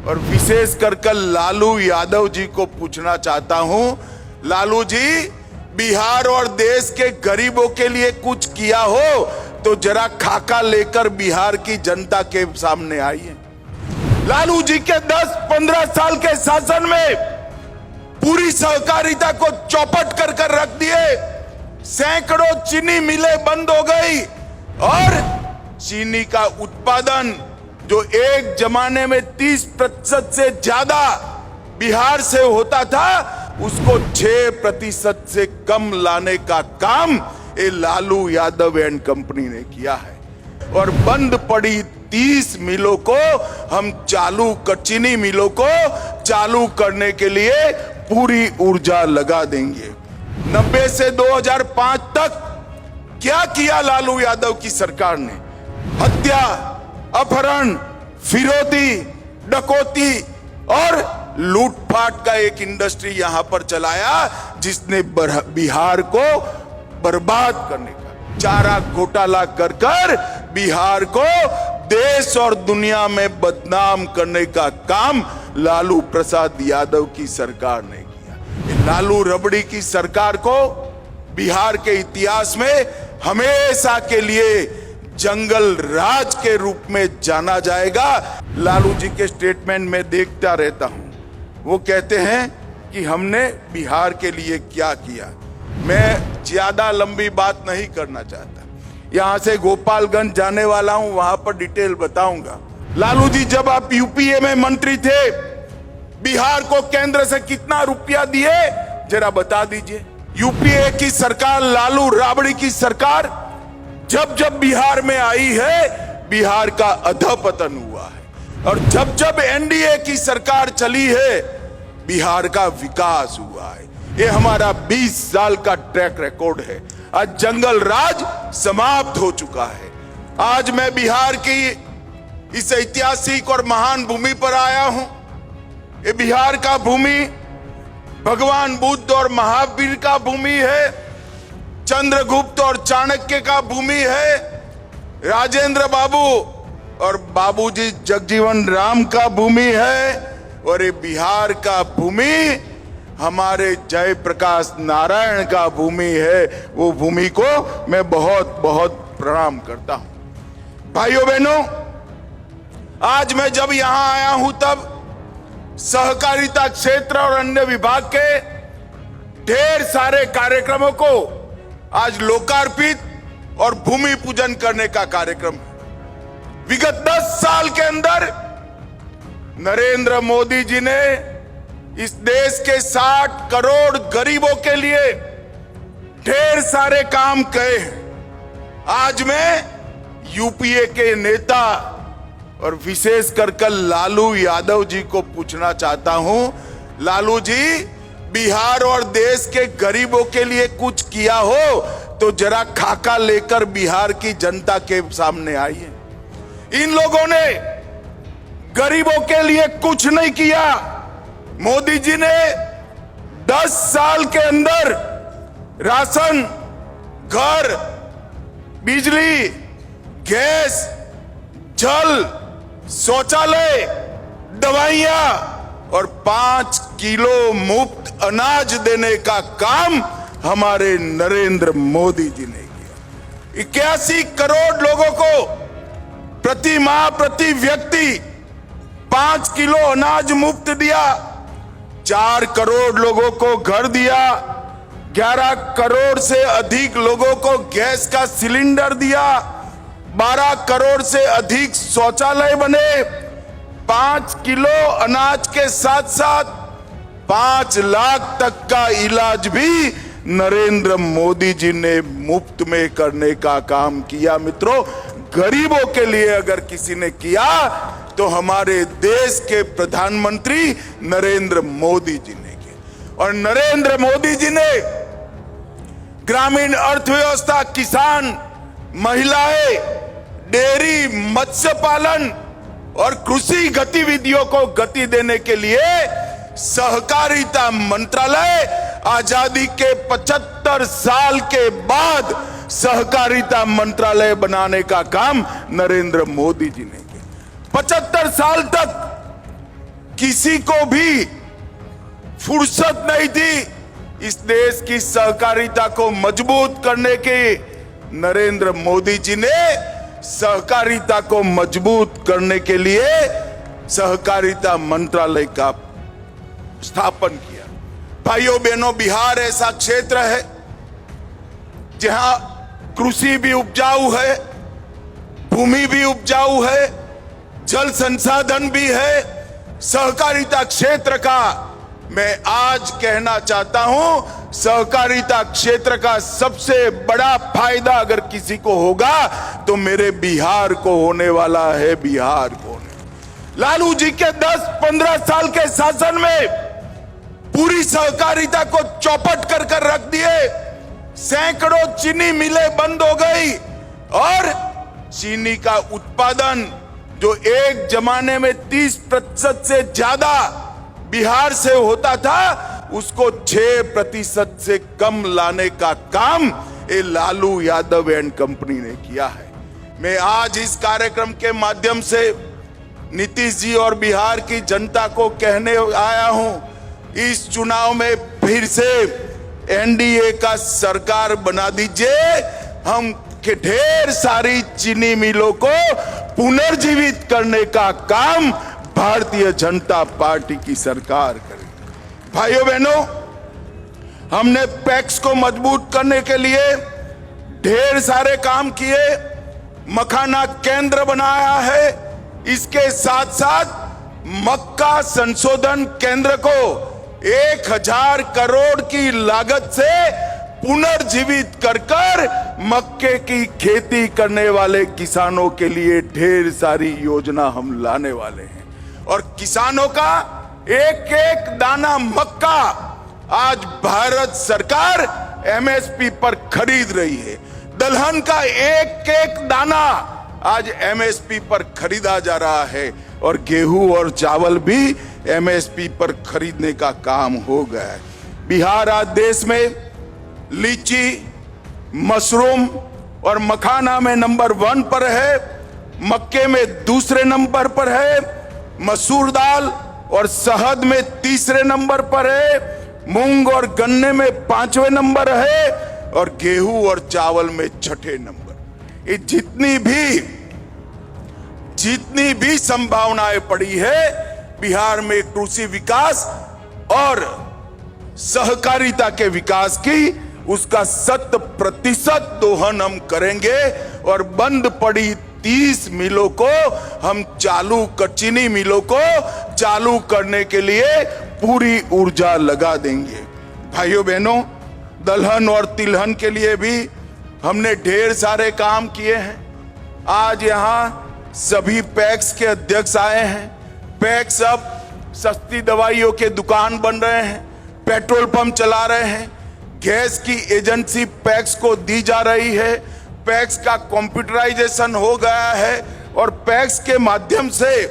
और विशेष कर लालू यादव जी को पूछना चाहता हूं, लालू जी, बिहार और देश के गरीबों के लिए कुछ किया हो तो जरा खाका लेकर बिहार की जनता के सामने आइए। लालू जी के 10-15 साल के शासन में पूरी सहकारिता को चौपट कर रख दिए, सैकड़ों चीनी मिलें बंद हो गई और चीनी का उत्पादन जो एक जमाने में 30% से ज्यादा बिहार से होता था, उसको 6% से कम लाने का काम ये लालू यादव एंड कंपनी ने किया है। और बंद पड़ी 30 मिलों को हम चीनी मिलों को चालू करने के लिए पूरी ऊर्जा लगा देंगे। 90 से 2005 तक क्या किया लालू यादव की सरकार ने? हत्या, अपहरण, फिरौती, डकैती और लूटपाट का एक इंडस्ट्री यहां पर चलाया, जिसने बिहार को बर्बाद करने का, चारा घोटाला कर बिहार को देश और दुनिया में बदनाम करने का काम लालू प्रसाद यादव की सरकार ने किया। लालू रबड़ी की सरकार को बिहार के इतिहास में हमेशा के लिए जंगल राज के रूप में जाना जाएगा। लालू जी के स्टेटमेंट में देखता रहता हूं, वो कहते हैं कि हमने बिहार के लिए क्या किया। मैं ज्यादा लंबी बात नहीं करना चाहता, यहां से गोपालगंज जाने वाला हूं, वहां पर डिटेल बताऊंगा। लालू जी, जब आप यूपीए में मंत्री थे, बिहार को केंद्र से कितना रुपया दिए जरा बता दीजिए। यूपीए की सरकार, लालू राबड़ी की सरकार जब जब बिहार में आई है, बिहार का अधपतन हुआ है, और जब जब एनडीए की सरकार चली है, बिहार का विकास हुआ है। ये हमारा 20 साल का ट्रैक रिकॉर्ड है। आज जंगल राज समाप्त हो चुका है। आज मैं बिहार की इस ऐतिहासिक और महान भूमि पर आया हूं। ये बिहार का भूमि भगवान बुद्ध और महावीर का भूमि है, चंद्रगुप्त और चाणक्य का भूमि है, राजेंद्र बाबू और बाबूजी जगजीवन राम का भूमि है, और ये बिहार का भूमि हमारे जयप्रकाश नारायण का भूमि है। वो भूमि को मैं बहुत बहुत प्रणाम करता हूं। भाइयों बहनों, आज मैं जब यहां आया हूं तब सहकारिता क्षेत्र और अन्य विभाग के ढेर सारे कार्यक्रमों को आज लोकार्पित और भूमि पूजन करने का कार्यक्रम है। विगत 10 साल के अंदर नरेंद्र मोदी जी ने इस देश के 60 करोड़ गरीबों के लिए ढेर सारे काम किए हैं। आज मैं यूपीए के नेता और विशेष कर लालू यादव जी को पूछना चाहता हूं, लालू जी, बिहार और देश के गरीबों के लिए कुछ किया हो तो जरा खाका लेकर बिहार की जनता के सामने आइए। इन लोगों ने गरीबों के लिए कुछ नहीं किया। मोदी जी ने 10 साल के अंदर राशन, घर, बिजली, गैस, जल, शौचालय, दवाइयां और 5 किलो मुफ्त अनाज देने का काम हमारे नरेंद्र मोदी जी ने किया। 81 करोड़ लोगों को प्रति माह, प्रति व्यक्ति 5 किलो अनाज मुफ्त दिया। 4 करोड़ लोगों को घर दिया। 11 करोड़ से अधिक लोगों को गैस का सिलेंडर दिया। 12 करोड़ से अधिक शौचालय बने। 5 किलो अनाज के साथ साथ 5 लाख तक का इलाज भी नरेंद्र मोदी जी ने मुफ्त में करने का काम किया। मित्रों, गरीबों के लिए अगर किसी ने किया तो हमारे देश के प्रधानमंत्री नरेंद्र मोदी जी ने किया। और नरेंद्र मोदी जी ने ग्रामीण अर्थव्यवस्था, किसान, महिलाएं, डेयरी, मत्स्य पालन और कृषि गतिविधियों को गति देने के लिए सहकारिता मंत्रालय, आजादी के 75 साल के बाद सहकारिता मंत्रालय बनाने का काम नरेंद्र मोदी जी ने किया। 75 साल तक किसी को भी फुर्सत नहीं थी इस देश की सहकारिता को मजबूत करने की। नरेंद्र मोदी जी ने सहकारिता को मजबूत करने के लिए सहकारिता मंत्रालय का स्थापन किया। भाइयों बहनों, बिहार ऐसा क्षेत्र है जहां कृषि भी उपजाऊ है, भूमि भी उपजाऊ है, जल संसाधन भी है। सहकारिता क्षेत्र का मैं आज कहना चाहता हूं, सहकारिता क्षेत्र का सबसे बड़ा फायदा अगर किसी को होगा तो मेरे बिहार को होने वाला है। बिहार को लालू जी के 10-15 साल के शासन में पूरी सहकारिता को चौपट कर कर रख दिए। सैकड़ों चीनी मिलें बंद हो गई और चीनी का उत्पादन जो एक जमाने में 30% से ज्यादा बिहार से होता था, उसको 6% से कम लाने का काम ये लालू यादव एंड कंपनी ने किया है। मैं आज इस कार्यक्रम के माध्यम से नीतीश जी और बिहार की जनता को कहने आया हूं, इस चुनाव में फिर से एनडीए का सरकार बना दीजिए। हम के ढेर सारी चीनी मिलों को पुनर्जीवित करने का काम भारतीय जनता पार्टी की सरकार करेगी। भाइयों बहनों, हमने पैक्स को मजबूत करने के लिए ढेर सारे काम किए, मखाना केंद्र बनाया है। इसके साथ साथ मक्का संशोधन केंद्र को 1000 करोड़ की लागत से पुनर्जीवित कर मक्के की खेती करने वाले किसानों के लिए ढेर सारी योजना हम लाने वाले हैं। और किसानों का एक एक दाना मक्का आज भारत सरकार एमएसपी पर खरीद रही है। दलहन का एक एक दाना आज एमएसपी पर खरीदा जा रहा है और गेहूं और चावल भी एमएसपी पर खरीदने का काम हो गया है। बिहार आज देश में लीची, मशरूम और मखाना में नंबर 1 पर है, मक्के में दूसरे नंबर पर है, मसूर दाल और शहद में तीसरे नंबर पर है, मूंग और गन्ने में 5वें नंबर है और गेहूं और चावल में 6ठे नंबर। ये जितनी भी संभावनाएं पड़ी है बिहार में कृषि विकास और सहकारिता के विकास की, उसका 100% दोहन हम करेंगे और बंद पड़ी 30 मिलों को हम चीनी मिलों को चालू करने के लिए पूरी ऊर्जा लगा देंगे। भाइयों बहनों, दलहन और तिलहन के लिए भी हमने ढेर सारे काम किए हैं। आज यहाँ सभी पैक्स के अध्यक्ष आए हैं। पैक्स अब सस्ती दवाइयों के दुकान बन रहे हैं, पेट्रोल पंप चला रहे हैं, गैस की एजेंसी पैक्स को दी जा रही है, पैक्स का कंप्यूटराइजेशन हो गया है और पैक्स के माध्यम से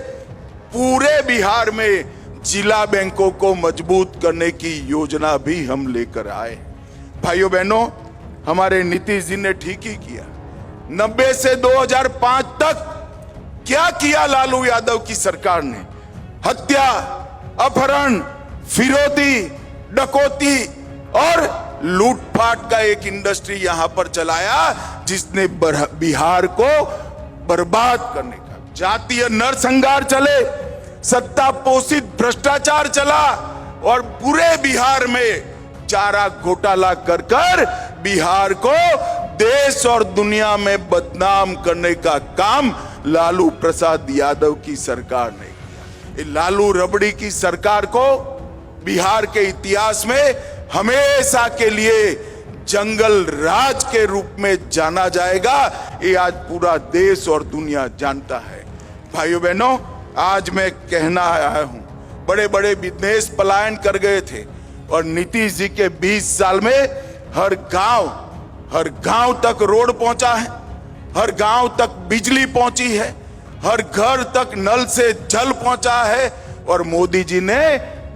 पूरे बिहार में जिला बैंकों को मजबूत करने की योजना भी हम लेकर आए। भाइयों बहनों, हमारे नीतीश जी ने ठीक ही किया। 90 से 2005 तक क्या किया लालू यादव की सरकार ने? हत्या, अपहरण, फिरौती, डकैती और लूटपाट का एक इंडस्ट्री यहां पर चलाया जिसने बिहार को बर्बाद करने का, जातीय नरसंहार चले, सत्ता पोषित भ्रष्टाचार चला और पूरे बिहार में चारा घोटाला कर बिहार को देश और दुनिया में बदनाम करने का काम लालू प्रसाद यादव की सरकार ने किया। लालू रबड़ी की सरकार को बिहार के इतिहास में हमेशा के लिए जंगल राज के रूप में जाना जाएगा। ये आज पूरा देश और दुनिया जानता है। भाइयों बहनों, आज मैं कहना आया हूं, बड़े बड़े बिजनेस पलायन कर गए थे और नीतीश जी के 20 साल में हर गांव तक रोड पहुंचा है, हर गांव तक बिजली पहुंची है, हर घर तक नल से जल पहुंचा है और मोदी जी ने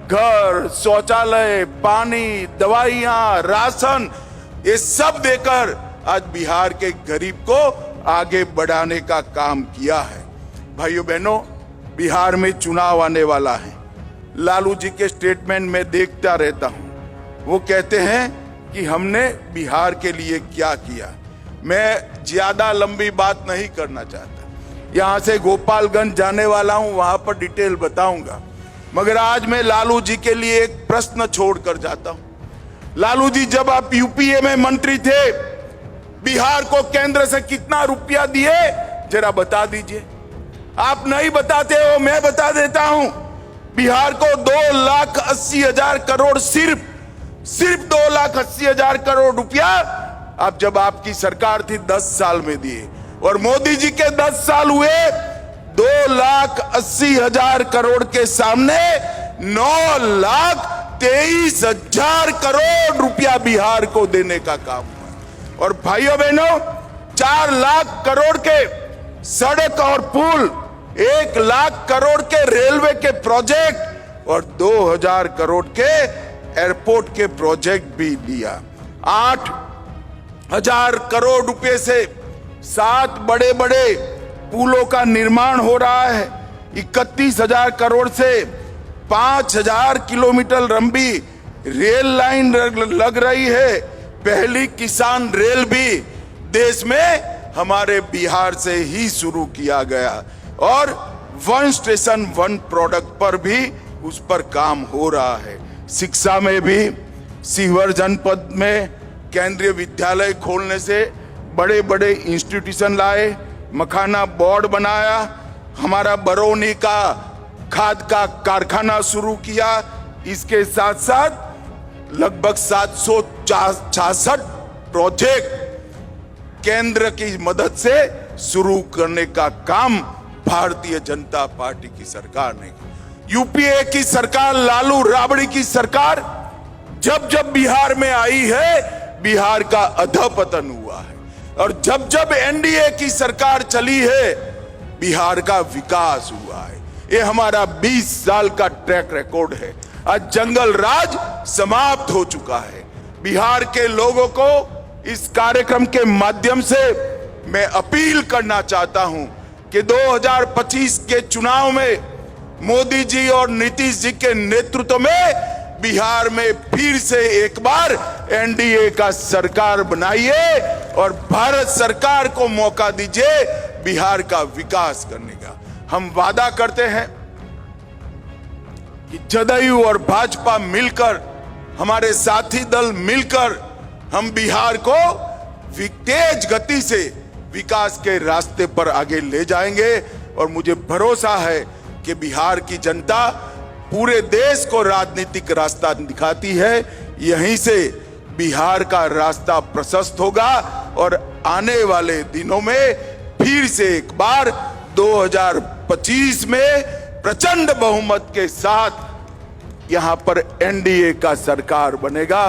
घर, शौचालय, पानी, दवाइयां, राशन ये सब देकर आज बिहार के गरीब को आगे बढ़ाने का काम किया है। भाइयों बहनों, बिहार में चुनाव आने वाला है। लालू जी के स्टेटमेंट में देखता रहता हूं। वो कहते हैं कि हमने बिहार के लिए क्या किया। मैं ज्यादा लंबी बात नहीं करना चाहता, यहां से गोपालगंज जाने वाला हूं, वहां पर डिटेल बताऊंगा। मगर आज मैं लालू जी के लिए एक प्रश्न छोड़कर जाता हूं। लालू जी, जब आप यूपीए में मंत्री थे, बिहार को केंद्र से कितना रुपया दिए जरा बता दीजिए। आप नहीं बताते हो, मैं बता देता हूं। बिहार को 2,80,000 करोड़, सिर्फ 2,80,000 करोड़ रुपया आप, जब आपकी सरकार थी, 10 साल में दिए। और मोदी जी के 10 साल हुए, 2,80,000 करोड़ के सामने 9,23,000 करोड़ रुपया बिहार को देने का काम हुआ। और भाइयों बहनों, 4 लाख करोड़ के सड़क और पुल, 1 लाख करोड़ के रेलवे के प्रोजेक्ट और 2,000 करोड़ के एयरपोर्ट के प्रोजेक्ट भी लिया। 8,000 करोड़ रुपए से 7 बड़े बड़े पुलों का निर्माण हो रहा है। 31,000 करोड़ से 5,000 किलोमीटर लंबी रेल लाइन लग रही है। पहली किसान रेल भी देश में हमारे बिहार से ही शुरू किया गया। और 1 स्टेशन 1 प्रोडक्ट पर भी उस पर काम हो रहा है। शिक्षा में भी सीवर जनपद में केंद्रीय विद्यालय खोलने से बड़े बड़े इंस्टीट्यूशन लाए, मखाना बोर्ड बनाया, हमारा बरौनी का खाद का कारखाना शुरू किया। इसके साथ साथ लगभग 766 प्रोजेक्ट केंद्र की मदद से शुरू करने का काम भारतीय जनता पार्टी की सरकार ने किया। यूपीए की सरकार, लालू राबड़ी की सरकार जब जब बिहार में आई है, बिहार का अधपतन हुआ है। और जब जब एनडीए की सरकार चली है, बिहार का विकास हुआ है। ये हमारा 20 साल का ट्रैक रिकॉर्ड है। आज जंगल राज समाप्त हो चुका है। बिहार के लोगों को इस कार्यक्रम के माध्यम से मैं अपील करना चाहता हूं कि 2025 के चुनाव में मोदी जी और नीतीश जी के नेतृत्व में बिहार में फिर से एक बार एनडीए का सरकार बनाइए और भारत सरकार को मौका दीजिए बिहार का विकास करने का। हम वादा करते हैं कि जदयू और भाजपा मिलकर, हमारे साथी दल मिलकर, हम बिहार को तेज गति से विकास के रास्ते पर आगे ले जाएंगे। और मुझे भरोसा है कि बिहार की जनता पूरे देश को राजनीतिक रास्ता दिखाती है। यहीं से बिहार का रास्ता प्रशस्त होगा और आने वाले दिनों में फिर से एक बार 2025 में प्रचंड बहुमत के साथ यहां पर एनडीए का सरकार बनेगा।